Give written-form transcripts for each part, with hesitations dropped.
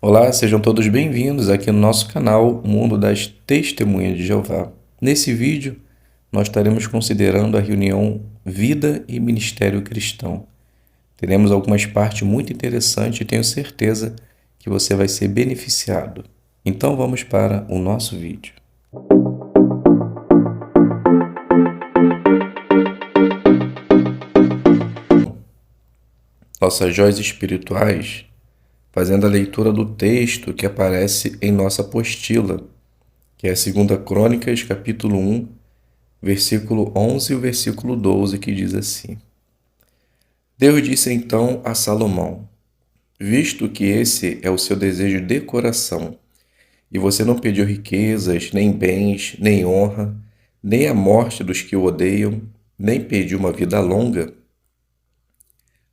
Olá, sejam todos bem-vindos aqui no nosso canal Mundo das Testemunhas de Jeová. Nesse vídeo, nós estaremos considerando a reunião Vida e Ministério Cristão. Teremos algumas partes muito interessantes e tenho certeza que você vai ser beneficiado. Então vamos para o nosso vídeo. Nossas joias espirituais, fazendo a leitura do texto que aparece em nossa apostila, que é a 2 Crônicas, capítulo 1, versículo 11 e o versículo 12, que diz assim: Deus disse então a Salomão: Visto que esse é o seu desejo de coração, e você não pediu riquezas, nem bens, nem honra, nem a morte dos que o odeiam, nem pediu uma vida longa,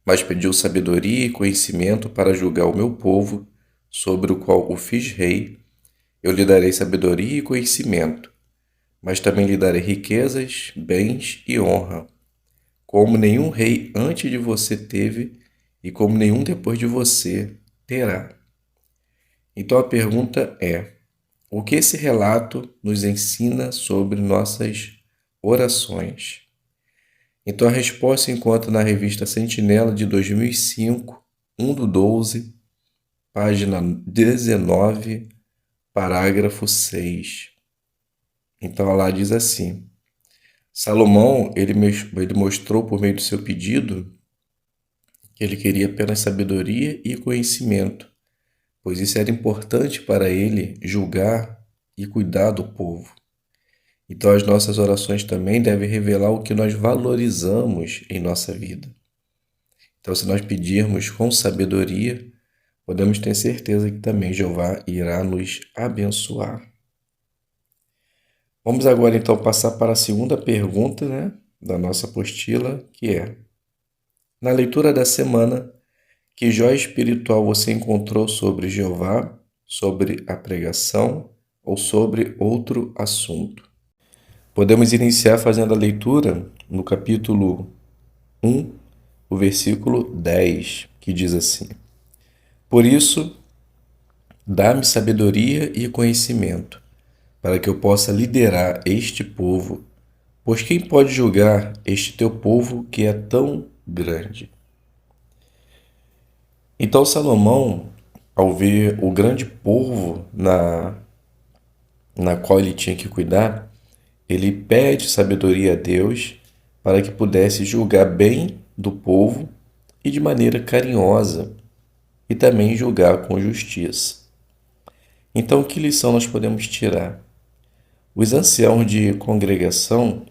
mas pediu sabedoria e conhecimento para julgar o meu povo, sobre o qual o fiz rei, eu lhe darei sabedoria e conhecimento, mas também lhe darei riquezas, bens e honra, como nenhum rei antes de você teve e como nenhum depois de você terá. Então a pergunta é: o que esse relato nos ensina sobre nossas orações? Então a resposta se encontra na revista Sentinela de 2005, 1/12, página 19, parágrafo 6. Então lá diz assim: Salomão, ele mostrou por meio do seu pedido que ele queria apenas sabedoria e conhecimento, pois isso era importante para ele julgar e cuidar do povo. Então as nossas orações também devem revelar o que nós valorizamos em nossa vida. Então, se nós pedirmos com sabedoria, podemos ter certeza que também Jeová irá nos abençoar. Vamos agora então passar para a segunda pergunta, da nossa apostila, que é: na leitura da semana, que joia espiritual você encontrou sobre Jeová, sobre a pregação ou sobre outro assunto? Podemos iniciar fazendo a leitura no capítulo 1, o versículo 10, que diz assim: Por isso, dá-me sabedoria e conhecimento, para que eu possa liderar este povo, pois quem pode julgar este teu povo que é tão grande? Então Salomão, ao ver o grande povo na qual ele tinha que cuidar, ele pede sabedoria a Deus para que pudesse julgar bem do povo e de maneira carinhosa, e também julgar com justiça. Então, que lição nós podemos tirar? Os anciãos de congregação,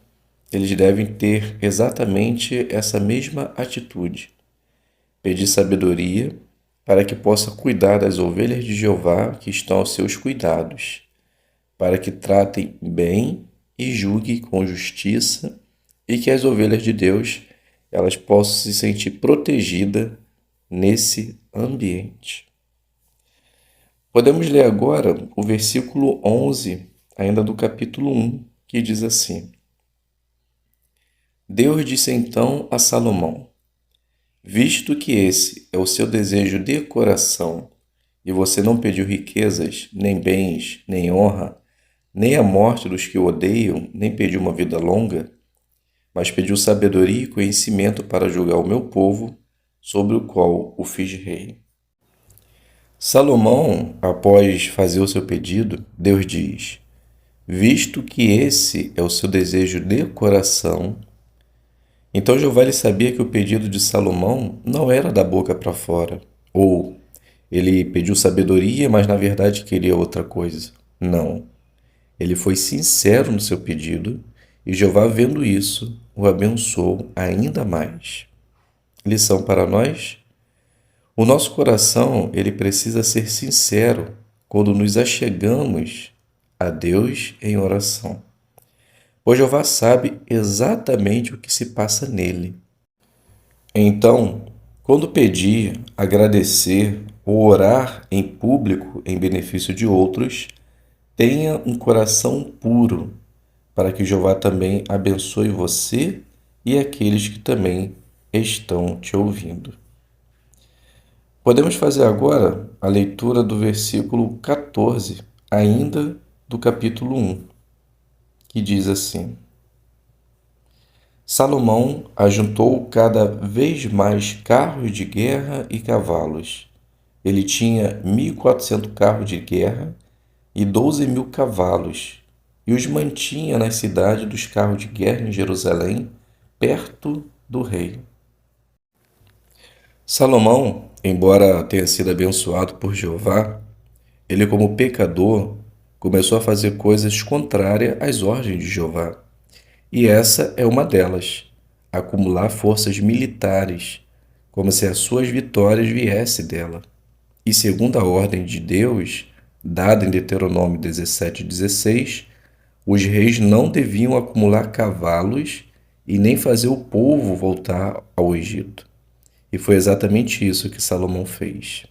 eles devem ter exatamente essa mesma atitude: pedir sabedoria para que possa cuidar das ovelhas de Jeová que estão aos seus cuidados, para que tratem bem e julguem com justiça, e que as ovelhas de Deus elas possam se sentir protegidas nesse ambiente. Podemos ler agora o versículo 11, ainda do capítulo 1, que diz assim: Deus disse então a Salomão: Visto que esse é o seu desejo de coração, e você não pediu riquezas, nem bens, nem honra, nem a morte dos que o odeiam, nem pediu uma vida longa, mas pediu sabedoria e conhecimento para julgar o meu povo, sobre o qual o fiz rei. Salomão, após fazer o seu pedido, Deus diz: Visto que esse é o seu desejo de coração. Então Jeová ele sabia que o pedido de Salomão não era da boca para fora, ou ele pediu sabedoria, mas na verdade queria outra coisa. Não. Ele foi sincero no seu pedido e Jeová, vendo isso, o abençoou ainda mais. Lição para nós: o nosso coração ele precisa ser sincero quando nos achegamos a Deus em oração, pois Jeová sabe exatamente o que se passa nele. Então, quando pedir, agradecer ou orar em público em benefício de outros, tenha um coração puro, para que Jeová também abençoe você e aqueles que também estão te ouvindo. Podemos fazer agora a leitura do versículo 14, ainda do capítulo 1, que diz assim: Salomão ajuntou cada vez mais carros de guerra e cavalos. Ele tinha 1.400 carros de guerra e 12.000 cavalos, e os mantinha na cidade dos carros de guerra em Jerusalém, perto do rei. Salomão, embora tenha sido abençoado por Jeová, ele, como pecador, começou a fazer coisas contrárias às ordens de Jeová. E essa é uma delas: acumular forças militares, como se as suas vitórias viessem dela. E segundo a ordem de Deus, dada em Deuteronômio 17:16, os reis não deviam acumular cavalos e nem fazer o povo voltar ao Egito. E foi exatamente isso que Salomão fez.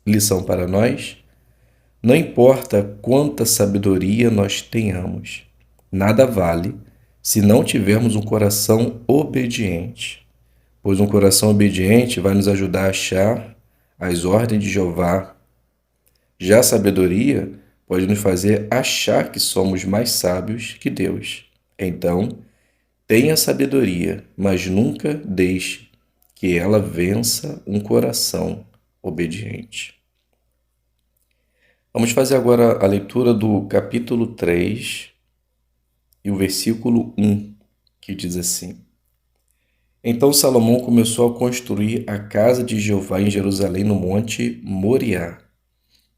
Lição para nós: não importa quanta sabedoria nós tenhamos, nada vale se não tivermos um coração obediente, pois um coração obediente vai nos ajudar a achar as ordens de Jeová. Já a sabedoria pode nos fazer achar que somos mais sábios que Deus. Então, tenha sabedoria, mas nunca deixe que ela vença um coração obediente. Vamos fazer agora a leitura do capítulo 3 e o versículo 1, que diz assim: Então Salomão começou a construir a casa de Jeová em Jerusalém, no monte Moriá,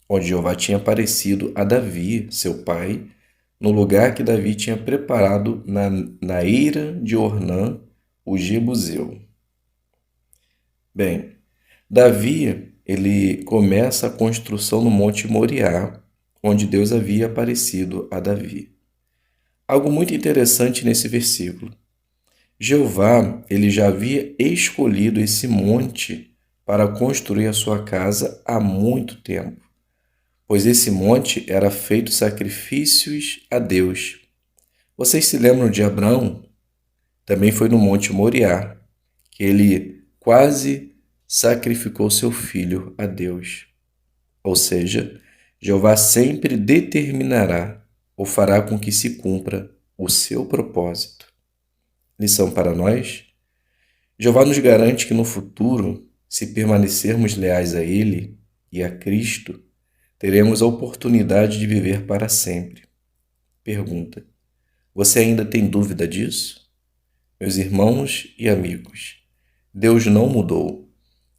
onde Jeová tinha aparecido a Davi, seu pai, no lugar que Davi tinha preparado na eira de Ornã, o Jebuseu. Bem, Davi, ele começa a construção no Monte Moriá, onde Deus havia aparecido a Davi. Algo muito interessante nesse versículo. Jeová, ele já havia escolhido esse monte para construir a sua casa há muito tempo, pois esse monte era feito sacrifícios a Deus. Vocês se lembram de Abraão? Também foi no Monte Moriá que ele quase sacrificou seu filho a Deus. Ou seja, Jeová sempre determinará ou fará com que se cumpra o seu propósito. Lição para nós: Jeová nos garante que no futuro, se permanecermos leais a Ele e a Cristo, teremos a oportunidade de viver para sempre. Pergunta: você ainda tem dúvida disso? Meus irmãos e amigos, Deus não mudou.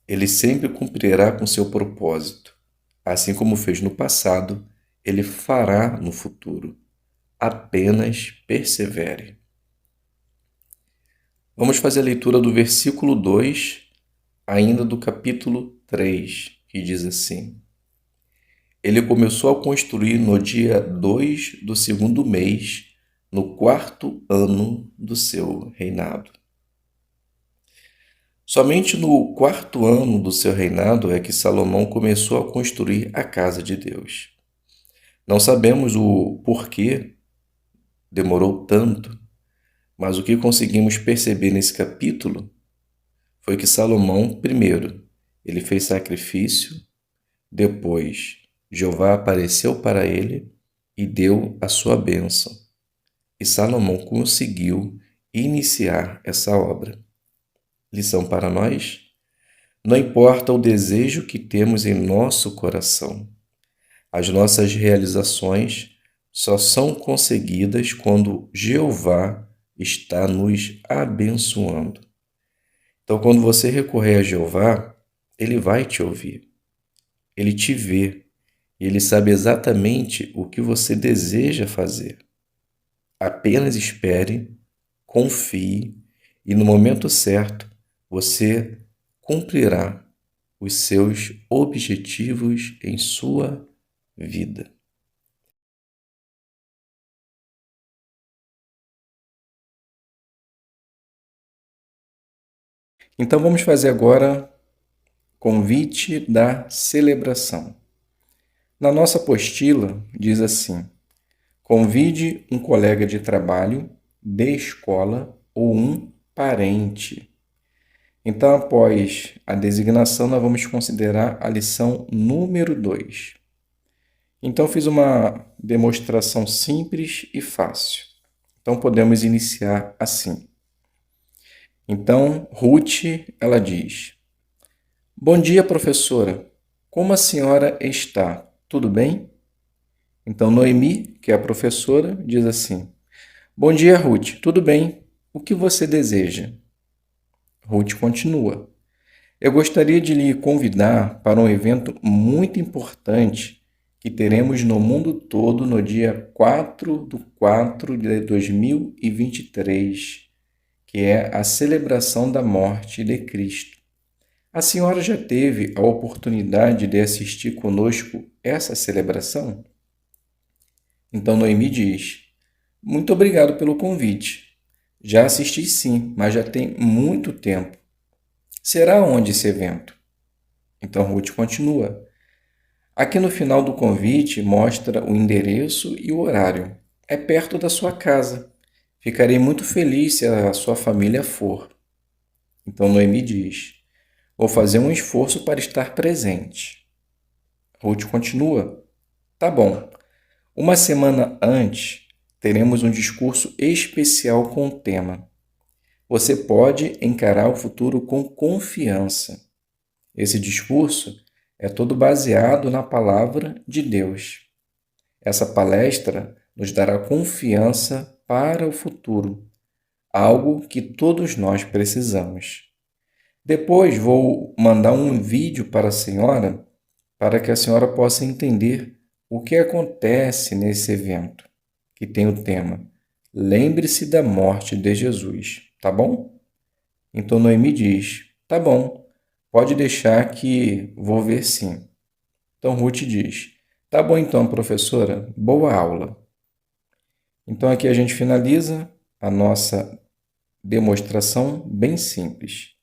Ele sempre cumprirá com seu propósito. Assim como fez no passado, Ele fará no futuro. Apenas persevere. Vamos fazer a leitura do versículo 2, ainda do capítulo 3, que diz assim: Ele começou a construir no dia 2 do segundo mês, no quarto ano do seu reinado. Somente no quarto ano do seu reinado é que Salomão começou a construir a casa de Deus. Não sabemos o porquê demorou tanto, mas o que conseguimos perceber nesse capítulo foi que Salomão, primeiro, ele fez sacrifício, depois Jeová apareceu para ele e deu a sua bênção. E Salomão conseguiu iniciar essa obra. Lição para nós: não importa o desejo que temos em nosso coração, as nossas realizações só são conseguidas quando Jeová está nos abençoando. Então, quando você recorrer a Jeová, Ele vai te ouvir, Ele te vê e Ele sabe exatamente o que você deseja fazer. Apenas espere, confie e no momento certo você cumprirá os seus objetivos em sua vida. Então vamos fazer agora convite da celebração. Na nossa apostila diz assim: convide um colega de trabalho, de escola ou um parente. Então, após a designação, nós vamos considerar a lição número 2. Então, fiz uma demonstração simples e fácil. Então, podemos iniciar assim. Então, Ruth, ela diz: Bom dia, professora. Como a senhora está? Tudo bem? Então, Noemi, que é a professora, diz assim: Bom dia, Ruth. Tudo bem? O que você deseja? Ruth continua: Eu gostaria de lhe convidar para um evento muito importante que teremos no mundo todo no dia 4/4 de 2023, que é a celebração da morte de Cristo. A senhora já teve a oportunidade de assistir conosco essa celebração? Então Noemi diz: Muito obrigado pelo convite. Já assisti sim, mas já tem muito tempo. Será onde esse evento? Então Ruth continua: Aqui no final do convite mostra o endereço e o horário. É perto da sua casa. Ficarei muito feliz se a sua família for. Então Noemi diz: Vou fazer um esforço para estar presente. Ruth continua: Tá bom. Uma semana antes, teremos um discurso especial com o tema: Você pode encarar o futuro com confiança. Esse discurso é todo baseado na palavra de Deus. Essa palestra nos dará confiança para o futuro, algo que todos nós precisamos. Depois vou mandar um vídeo para a senhora para que a senhora possa entender o que acontece nesse evento, que tem o tema Lembre-se da morte de Jesus, tá bom? Então Noemi diz: Tá bom, pode deixar que vou ver sim. Então Ruth diz: Tá bom então, professora, boa aula. Então aqui a gente finaliza a nossa demonstração bem simples.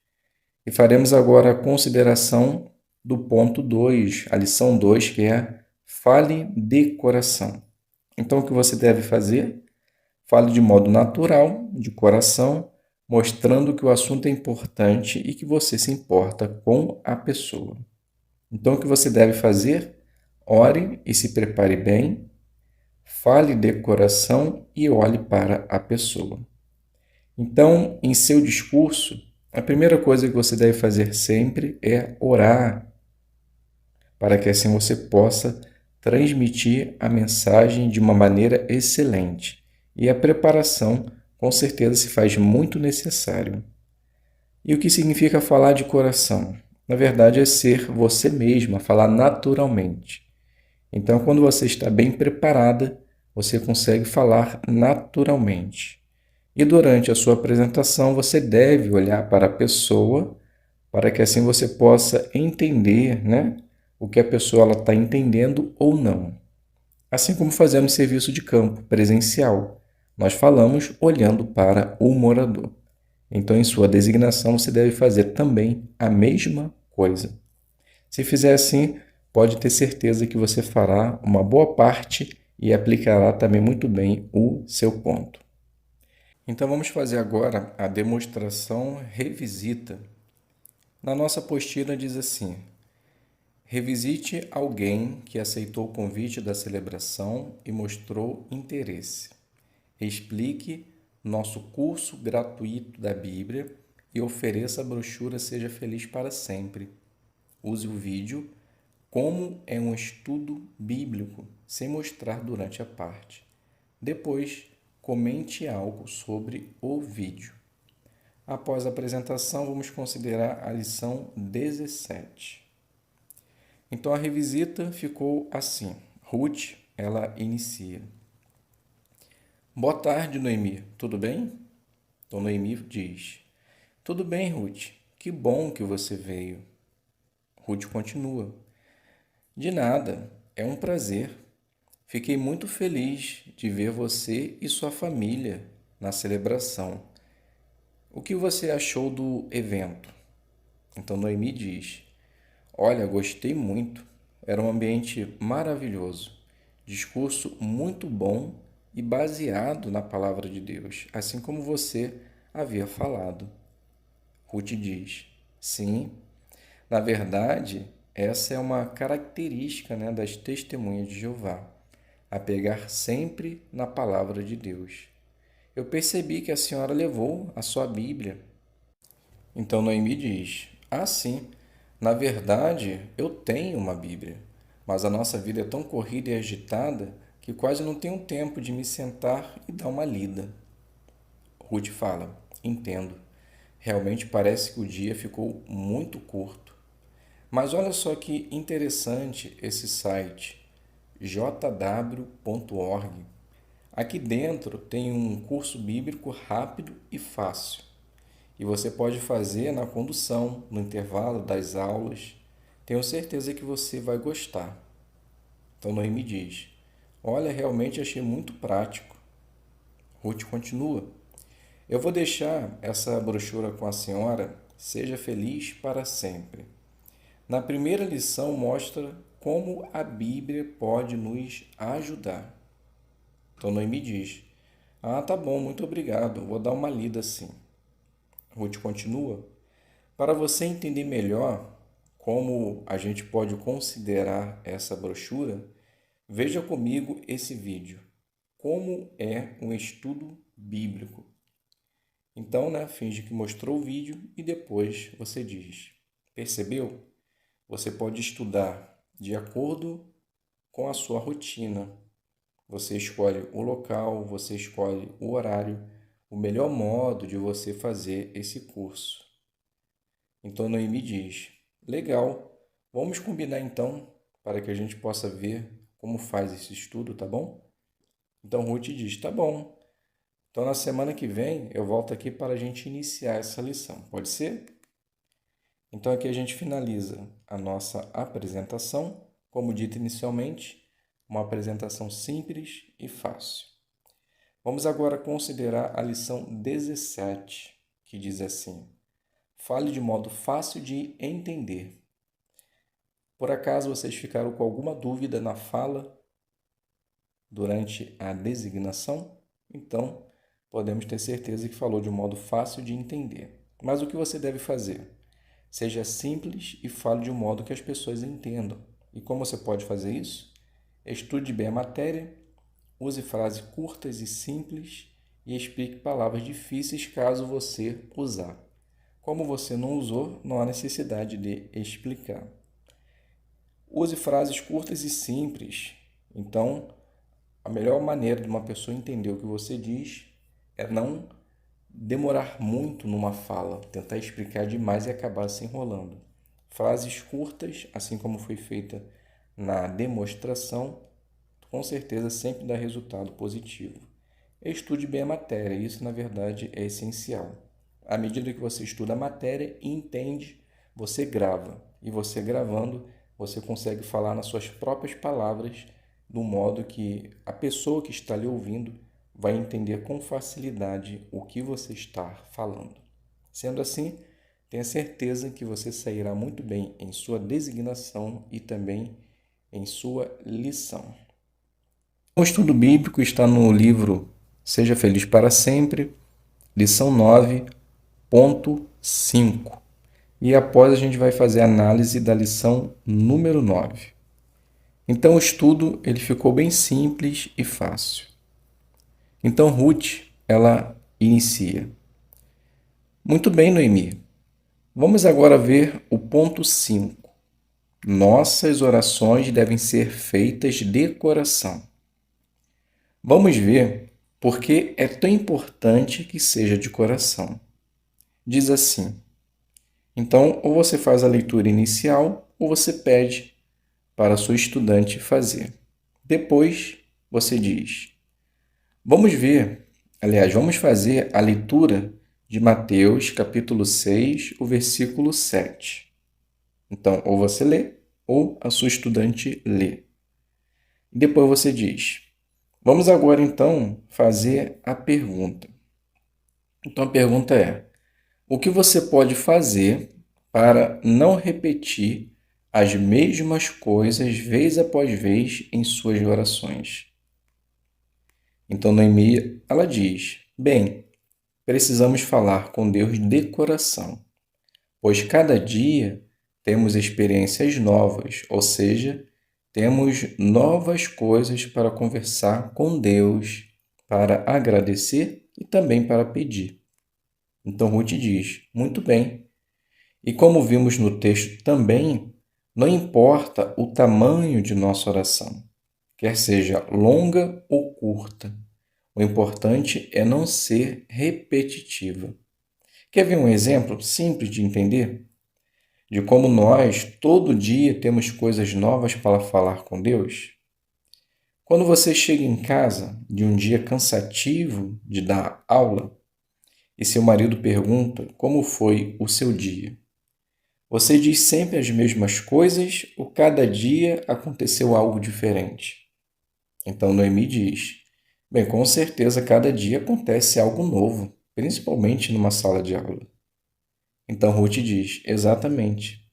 E faremos agora a consideração do ponto 2, a lição 2, que é fale de coração. Então, o que você deve fazer? Fale de modo natural, de coração, mostrando que o assunto é importante e que você se importa com a pessoa. Então, o que você deve fazer? Ore e se prepare bem, fale de coração e olhe para a pessoa. Então, em seu discurso, a primeira coisa que você deve fazer sempre é orar, para que assim você possa transmitir a mensagem de uma maneira excelente. E a preparação, com certeza, se faz muito necessário. E o que significa falar de coração? Na verdade, é ser você mesma, falar naturalmente. Então, quando você está bem preparada, você consegue falar naturalmente. E durante a sua apresentação, você deve olhar para a pessoa para que assim você possa entender, né, o que a pessoa está entendendo ou não. Assim como fazemos serviço de campo presencial, nós falamos olhando para o morador. Então, em sua designação, você deve fazer também a mesma coisa. Se fizer assim, pode ter certeza que você fará uma boa parte e aplicará também muito bem o seu ponto. Então vamos fazer agora a demonstração revisita. Na nossa apostila diz assim: revisite alguém que aceitou o convite da celebração e mostrou interesse. Explique nosso curso gratuito da Bíblia e ofereça a brochura Seja Feliz para Sempre. Use o vídeo Como é um estudo bíblico, sem mostrar durante a parte. Depois, comente algo sobre o vídeo. Após a apresentação, vamos considerar a lição 17. Então, a revisita ficou assim. Ruth, ela inicia. Boa tarde, Noemi. Tudo bem? Então, Noemi diz. Tudo bem, Ruth. Que bom que você veio. Ruth continua. De nada. É um prazer. Fiquei muito feliz de ver você e sua família na celebração. O que você achou do evento? Então Noemi diz: Olha, gostei muito. Era um ambiente maravilhoso. Discurso muito bom e baseado na palavra de Deus, assim como você havia falado. Ruth diz: Sim, na verdade, essa é uma característica, né, das testemunhas de Jeová, apegar sempre na palavra de Deus. Eu percebi que a senhora levou a sua Bíblia. Então Noemi diz: Ah, sim, na verdade eu tenho uma Bíblia, mas a nossa vida é tão corrida e agitada que quase não tenho tempo de me sentar e dar uma lida. Ruth fala: Entendo. Realmente parece que o dia ficou muito curto. Mas olha só que interessante esse site, jw.org. Aqui dentro tem um curso bíblico rápido e fácil. E você pode fazer na condução, no intervalo das aulas. Tenho certeza que você vai gostar. Então Noemi diz: Olha, realmente achei muito prático. Ruth continua: Eu vou deixar essa brochura com a senhora. Seja feliz para sempre. Na primeira lição mostra como a Bíblia pode nos ajudar. Então Noemi diz: Ah, tá bom, muito obrigado. Vou dar uma lida sim. Ruth continua: Para você entender melhor como a gente pode considerar essa brochura, veja comigo esse vídeo. Como é um estudo bíblico? Então, né, finge que mostrou o vídeo e depois você diz: Percebeu? Você pode estudar de acordo com a sua rotina. Você escolhe o local, você escolhe o horário, o melhor modo de você fazer esse curso. Então Noemi diz: Legal, vamos combinar então para que a gente possa ver como faz esse estudo, tá bom? Então Ruth diz: Tá bom. Então na semana que vem eu volto aqui para a gente iniciar essa lição, pode ser? Então aqui a gente finaliza a nossa apresentação, como dito inicialmente, uma apresentação simples e fácil. Vamos agora considerar a lição 17, que diz assim: Fale de modo fácil de entender. Por acaso vocês ficaram com alguma dúvida na fala durante a designação? Então, podemos ter certeza que falou de um modo fácil de entender. Mas o que você deve fazer? Seja simples e fale de um modo que as pessoas entendam. E como você pode fazer isso? Estude bem a matéria, use frases curtas e simples e explique palavras difíceis caso você usar. Como você não usou, não há necessidade de explicar. Use frases curtas e simples. Então, a melhor maneira de uma pessoa entender o que você diz é não demorar muito numa fala, tentar explicar demais e acabar se enrolando. Frases curtas, assim como foi feita na demonstração, com certeza sempre dá resultado positivo. Estude bem a matéria, isso na verdade é essencial. À medida que você estuda a matéria e entende, você grava. E você gravando, você consegue falar nas suas próprias palavras, do modo que a pessoa que está lhe ouvindo vai entender com facilidade o que você está falando. Sendo assim, tenha certeza que você sairá muito bem em sua designação e também em sua lição. O estudo bíblico está no livro Seja Feliz para Sempre, lição 9.5. E após a gente vai fazer a análise da lição número 9. Então o estudo ele ficou bem simples e fácil. Então Ruth, ela inicia: Muito bem, Noemi. Vamos agora ver o ponto 5. Nossas orações devem ser feitas de coração. Vamos ver por que é tão importante que seja de coração. Diz assim: Então, ou você faz a leitura inicial, ou você pede para a sua estudante fazer. Depois, você diz: Vamos ver, aliás, vamos fazer a leitura de Mateus, capítulo 6, o versículo 7. Então, ou você lê, ou a sua estudante lê. Depois você diz: Vamos agora, então, fazer a pergunta. Então, a pergunta é: o que você pode fazer para não repetir as mesmas coisas vez após vez em suas orações? Então, Noemi, ela diz: Bem, precisamos falar com Deus de coração, pois cada dia temos experiências novas, ou seja, temos novas coisas para conversar com Deus, para agradecer e também para pedir. Então Ruth diz: muito bem. E como vimos no texto também, não importa o tamanho de nossa oração, quer seja longa ou curta, o importante é não ser repetitiva. Quer ver um exemplo simples de entender? De como nós, todo dia, temos coisas novas para falar com Deus? Quando você chega em casa de um dia cansativo de dar aula e seu marido pergunta como foi o seu dia, você diz sempre as mesmas coisas ou cada dia aconteceu algo diferente? Então Noemi diz: bem, com certeza cada dia acontece algo novo, principalmente numa sala de aula. Então Ruth diz: exatamente.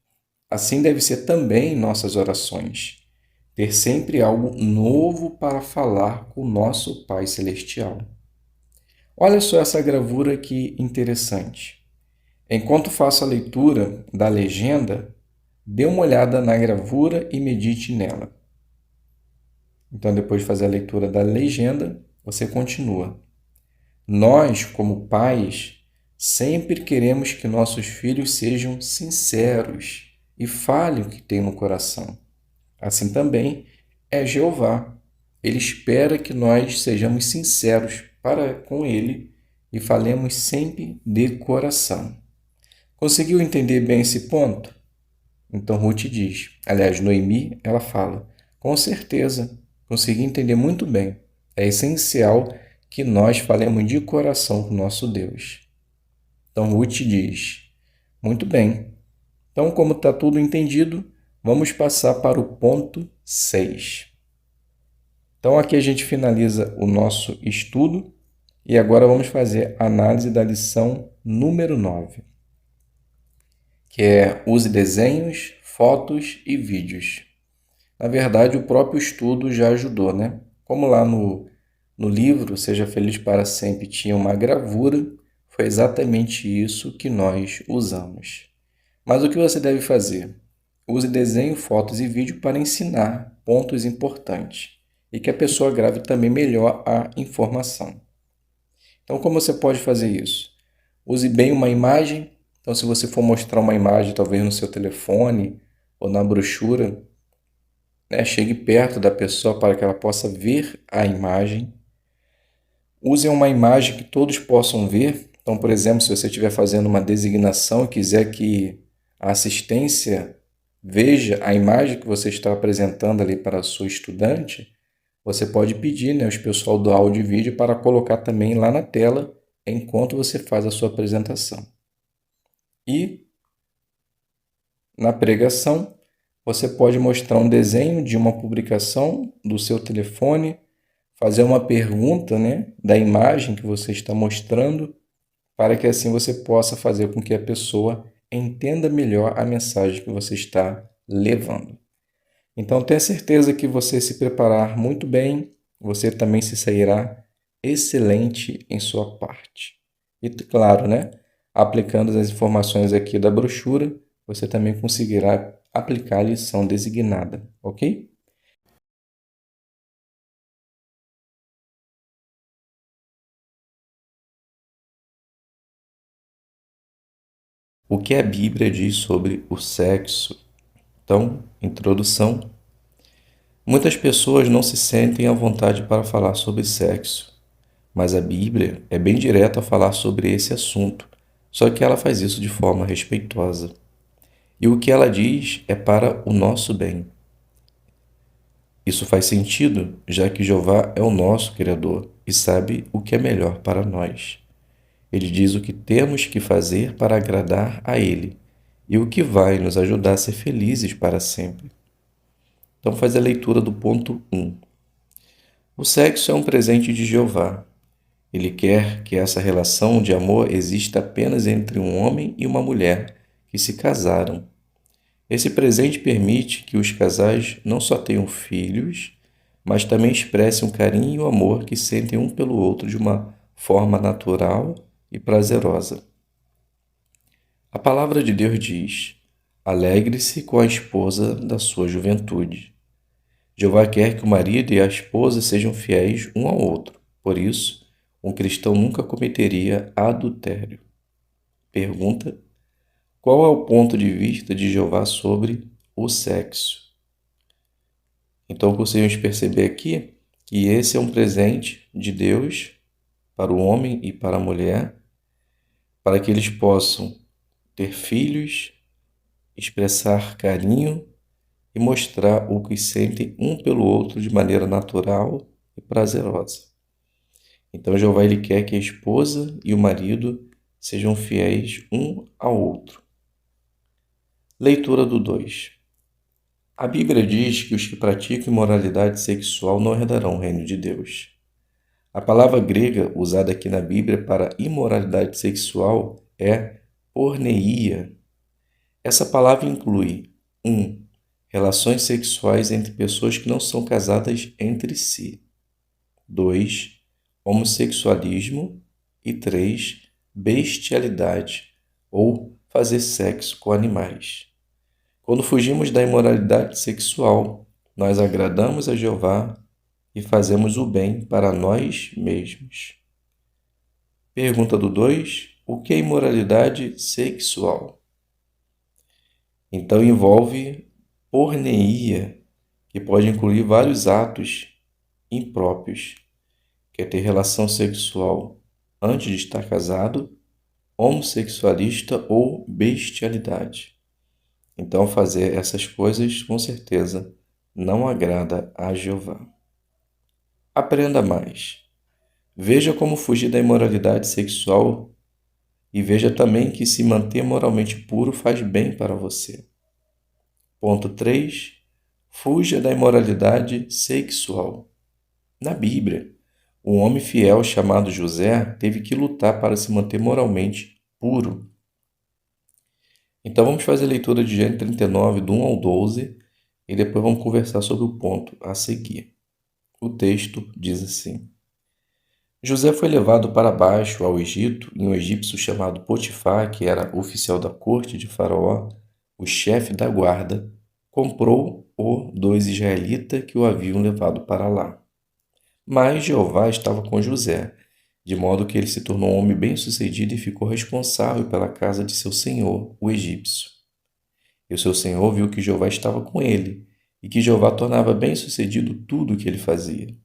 Assim deve ser também nossas orações. Ter sempre algo novo para falar com o nosso Pai Celestial. Olha só essa gravura que interessante. Enquanto faço a leitura da legenda, dê uma olhada na gravura e medite nela. Então, depois de fazer a leitura da legenda, você continua. Nós, como pais, sempre queremos que nossos filhos sejam sinceros e falem o que tem no coração. Assim também é Jeová. Ele espera que nós sejamos sinceros para com ele e falemos sempre de coração. Conseguiu entender bem esse ponto? Então Ruth diz, aliás, Noemi, ela fala, com certeza, consegui entender muito bem. É essencial que nós falemos de coração com o nosso Deus. Então Ruth diz, muito bem. Então, como está tudo entendido, vamos passar para o ponto 6. Então, aqui a gente finaliza o nosso estudo e agora vamos fazer a análise da lição número 9, que é use desenhos, fotos e vídeos. Na verdade, o próprio estudo já ajudou, né? Como lá no livro Seja Feliz para Sempre tinha uma gravura, foi exatamente isso que nós usamos. Mas o que você deve fazer? Use desenho, fotos e vídeo para ensinar pontos importantes e que a pessoa grave também melhor a informação. Então, como você pode fazer isso? Use bem uma imagem. Então, se você for mostrar uma imagem, talvez no seu telefone ou na brochura, chegue perto da pessoa para que ela possa ver a imagem. Use uma imagem que todos possam ver. Então, por exemplo, se você estiver fazendo uma designação e quiser que a assistência veja a imagem que você está apresentando ali para a sua estudante, você pode pedir, os pessoal do áudio e vídeo para colocar também lá na tela enquanto você faz a sua apresentação. E na pregação, você pode mostrar um desenho de uma publicação do seu telefone, fazer uma pergunta, da imagem que você está mostrando, para que assim você possa fazer com que a pessoa entenda melhor a mensagem que você está levando. Então, tenha certeza que você se preparar muito bem, você também se sairá excelente em sua parte. E, claro, aplicando as informações aqui da brochura, você também conseguirá aplicar a lição designada, ok? O que a Bíblia diz sobre o sexo? Então, introdução. Muitas pessoas não se sentem à vontade para falar sobre sexo, mas a Bíblia é bem direta a falar sobre esse assunto, só que ela faz isso de forma respeitosa. E o que ela diz é para o nosso bem. Isso faz sentido, já que Jeová é o nosso Criador e sabe o que é melhor para nós. Ele diz o que temos que fazer para agradar a Ele e o que vai nos ajudar a ser felizes para sempre. Então faz a leitura do ponto 1. O sexo é um presente de Jeová. Ele quer que essa relação de amor exista apenas entre um homem e uma mulher que se casaram. Esse presente permite que os casais não só tenham filhos, mas também expressem o carinho e o amor que sentem um pelo outro de uma forma natural e prazerosa. A palavra de Deus diz: alegre-se com a esposa da sua juventude. Jeová quer que o marido e a esposa sejam fiéis um ao outro. Por isso, um cristão nunca cometeria adultério. Pergunta: qual é o ponto de vista de Jeová sobre o sexo? Então, conseguimos perceber aqui que esse é um presente de Deus para o homem e para a mulher, para que eles possam ter filhos, expressar carinho e mostrar o que sentem um pelo outro de maneira natural e prazerosa. Então, Jeová ele quer que a esposa e o marido sejam fiéis um ao outro. Leitura do 2. A Bíblia diz que os que praticam imoralidade sexual não herdarão o reino de Deus. A palavra grega usada aqui na Bíblia para imoralidade sexual é porneia. Essa palavra inclui 1. Relações sexuais entre pessoas que não são casadas entre si. 2. Homossexualismo. E 3. Bestialidade, ou fazer sexo com animais. Quando fugimos da imoralidade sexual, nós agradamos a Jeová e fazemos o bem para nós mesmos. Pergunta do 2. O que é imoralidade sexual? Então envolve porneia, que pode incluir vários atos impróprios, que é ter relação sexual antes de estar casado, homossexualista ou bestialidade. Então fazer essas coisas com certeza não agrada a Jeová. Aprenda mais. Veja como fugir da imoralidade sexual e veja também que se manter moralmente puro faz bem para você. Ponto 3. Fuja da imoralidade sexual. Na Bíblia, um homem fiel chamado José teve que lutar para se manter moralmente puro. Então vamos fazer a leitura de Gênesis 39, do 1 ao 12, e depois vamos conversar sobre o ponto a seguir. O texto diz assim: José foi levado para baixo ao Egito e um egípcio chamado Potifar, que era oficial da corte de Faraó, o chefe da guarda, comprou-o dos israelitas que o haviam levado para lá. Mas Jeová estava com José, de modo que ele se tornou um homem bem-sucedido e ficou responsável pela casa de seu senhor, o egípcio. E o seu senhor viu que Jeová estava com ele, e que Jeová tornava bem-sucedido tudo o que ele fazia.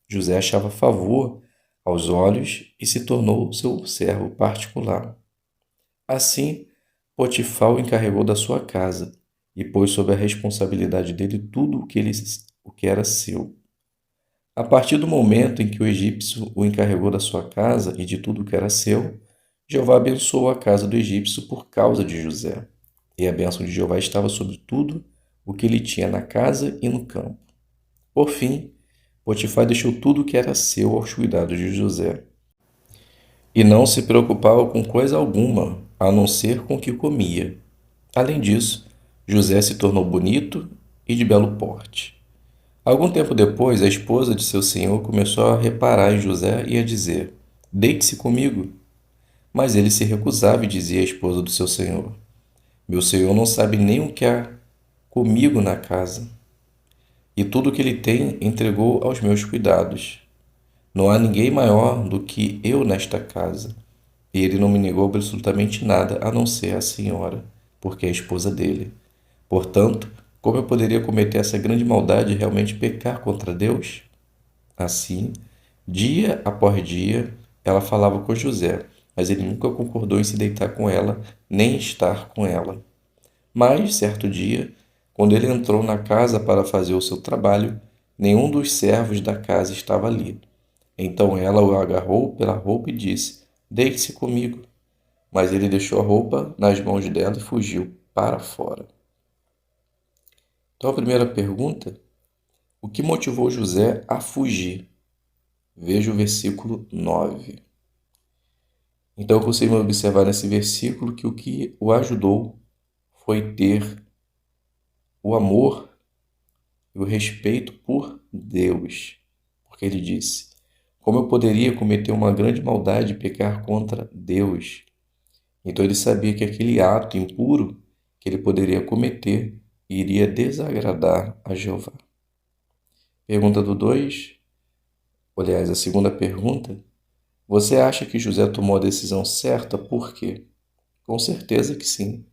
José achava favor aos olhos e se tornou seu servo particular. Assim, Potifar o encarregou da sua casa e pôs sob a responsabilidade dele tudo o que era seu. A partir do momento em que o egípcio o encarregou da sua casa e de tudo o que era seu, Jeová abençoou a casa do egípcio por causa de José. E a bênção de Jeová estava sobre tudo o que ele tinha na casa e no campo. Por fim, Potifar deixou tudo o que era seu aos cuidados de José. E não se preocupava com coisa alguma, a não ser com o que comia. Além disso, José se tornou bonito e de belo porte. Algum tempo depois, a esposa de seu senhor começou a reparar em José e a dizer: Deite-se comigo. Mas ele se recusava e dizia à esposa do seu senhor: Meu senhor não sabe nem o que há comigo na casa, e tudo o que ele tem entregou aos meus cuidados. Não há ninguém maior do que eu nesta casa. E ele não me negou absolutamente nada a não ser a senhora, porque é a esposa dele. Portanto, como eu poderia cometer essa grande maldade e realmente pecar contra Deus? Assim, dia após dia, ela falava com José, mas ele nunca concordou em se deitar com ela, nem estar com ela. Mas, certo dia, quando ele entrou na casa para fazer o seu trabalho, nenhum dos servos da casa estava ali. Então ela o agarrou pela roupa e disse: Deite-se comigo. Mas ele deixou a roupa nas mãos dela e fugiu para fora. Então a primeira pergunta: o que motivou José a fugir? Veja o versículo 9. Então conseguimos observar nesse versículo que o que o ajudou foi ter o amor e o respeito por Deus. Porque ele disse: Como eu poderia cometer uma grande maldade e pecar contra Deus? Então ele sabia que aquele ato impuro que ele poderia cometer iria desagradar a Jeová. Pergunta do 2, aliás, a segunda pergunta: você acha que José tomou a decisão certa? Por quê? Com certeza que sim,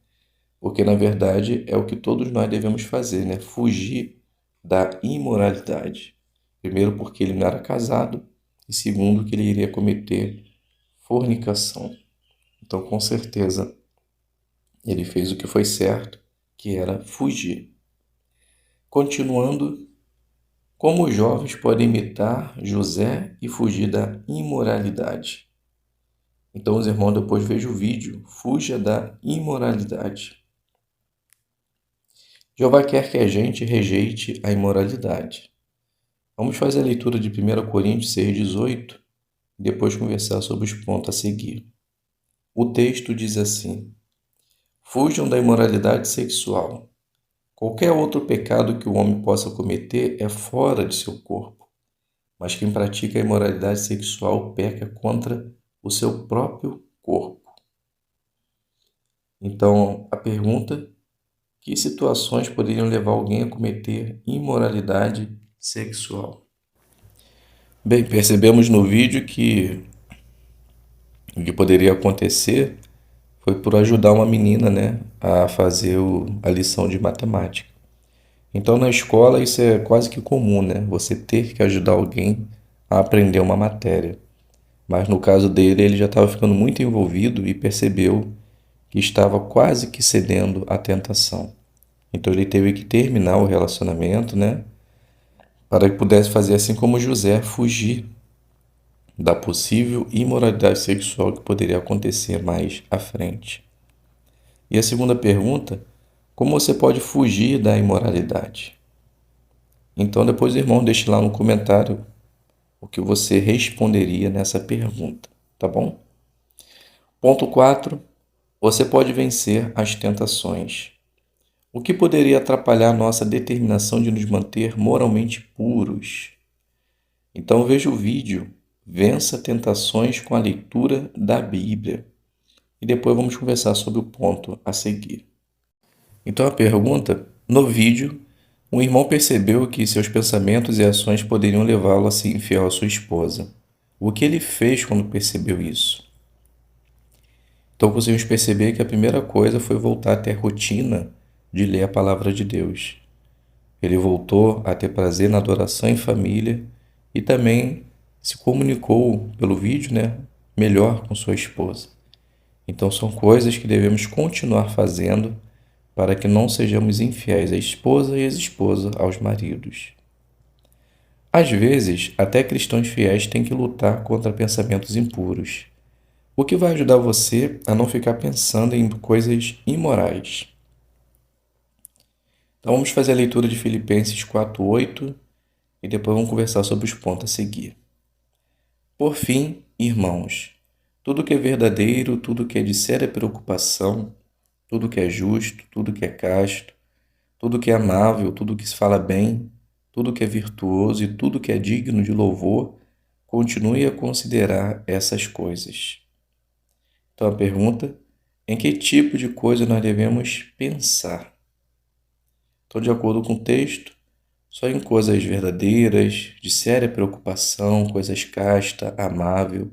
porque na verdade é o que todos nós devemos fazer, né? Fugir da imoralidade. Primeiro, porque ele não era casado, e segundo, que ele iria cometer fornicação. Então, com certeza, ele fez o que foi certo, que era fugir. Continuando, como os jovens podem imitar José e fugir da imoralidade? Então, os irmãos, depois vejam o vídeo, fuja da imoralidade. Jeová quer que a gente rejeite a imoralidade. Vamos fazer a leitura de 1 Coríntios 6,18 e depois conversar sobre os pontos a seguir. O texto diz assim: fujam da imoralidade sexual. Qualquer outro pecado que o homem possa cometer é fora de seu corpo, mas quem pratica a imoralidade sexual peca contra o seu próprio corpo. Então, a pergunta: que situações poderiam levar alguém a cometer imoralidade sexual? Bem, percebemos no vídeo que o que poderia acontecer foi por ajudar uma menina, né, a fazer a lição de matemática. Então, na escola, isso é quase que comum, né? Você ter que ajudar alguém a aprender uma matéria. Mas no caso dele, ele já estava ficando muito envolvido e percebeu que estava quase que cedendo à tentação. Então, ele teve que terminar o relacionamento, né? Para que pudesse fazer assim como José, fugir da possível imoralidade sexual que poderia acontecer mais à frente. E a segunda pergunta: como você pode fugir da imoralidade? Então, depois, irmão, deixe lá no comentário o que você responderia nessa pergunta, tá bom? Ponto 4. Você pode vencer as tentações. O que poderia atrapalhar nossa determinação de nos manter moralmente puros? Então, veja o vídeo Vença Tentações com a leitura da Bíblia. E depois vamos conversar sobre o ponto a seguir. Então, a pergunta: no vídeo, um irmão percebeu que seus pensamentos e ações poderiam levá-lo a ser infiel à sua esposa. O que ele fez quando percebeu isso? Então, conseguimos perceber que a primeira coisa foi voltar a ter a rotina de ler a palavra de Deus. Ele voltou a ter prazer na adoração em família e também se comunicou pelo vídeo, né, melhor com sua esposa. Então, são coisas que devemos continuar fazendo para que não sejamos infiéis à esposa e ex-esposa aos maridos. Às vezes, até cristãos fiéis têm que lutar contra pensamentos impuros, o que vai ajudar você a não ficar pensando em coisas imorais. Então, vamos fazer a leitura de Filipenses 4:8 e depois vamos conversar sobre os pontos a seguir. Por fim, irmãos, tudo que é verdadeiro, tudo que é de séria preocupação, tudo que é justo, tudo que é casto, tudo que é amável, tudo que se fala bem, tudo que é virtuoso e tudo que é digno de louvor, continue a considerar essas coisas. Então a pergunta: em que tipo de coisa nós devemos pensar? Então, de acordo com o texto, só em coisas verdadeiras, de séria preocupação, coisas casta, amável.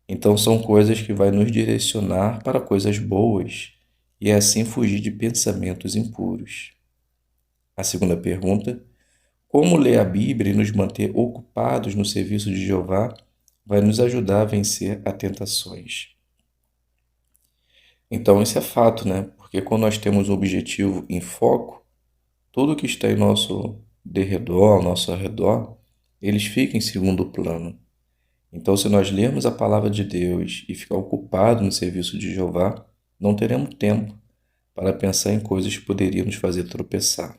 Então são coisas que vai nos direcionar para coisas boas e assim fugir de pensamentos impuros. A segunda pergunta: como ler a Bíblia e nos manter ocupados no serviço de Jeová vai nos ajudar a vencer as tentações? Então, isso é fato, né? Porque quando nós temos um objetivo em foco, tudo que está em nosso derredor, ao nosso redor, eles ficam em segundo plano. Então, se nós lermos a palavra de Deus e ficar ocupado no serviço de Jeová, não teremos tempo para pensar em coisas que poderiam nos fazer tropeçar.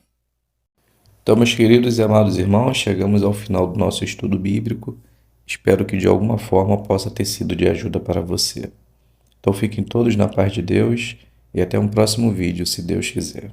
Então, meus queridos e amados irmãos, chegamos ao final do nosso estudo bíblico. Espero que de alguma forma possa ter sido de ajuda para você. Então, fiquem todos na paz de Deus e até um próximo vídeo, se Deus quiser.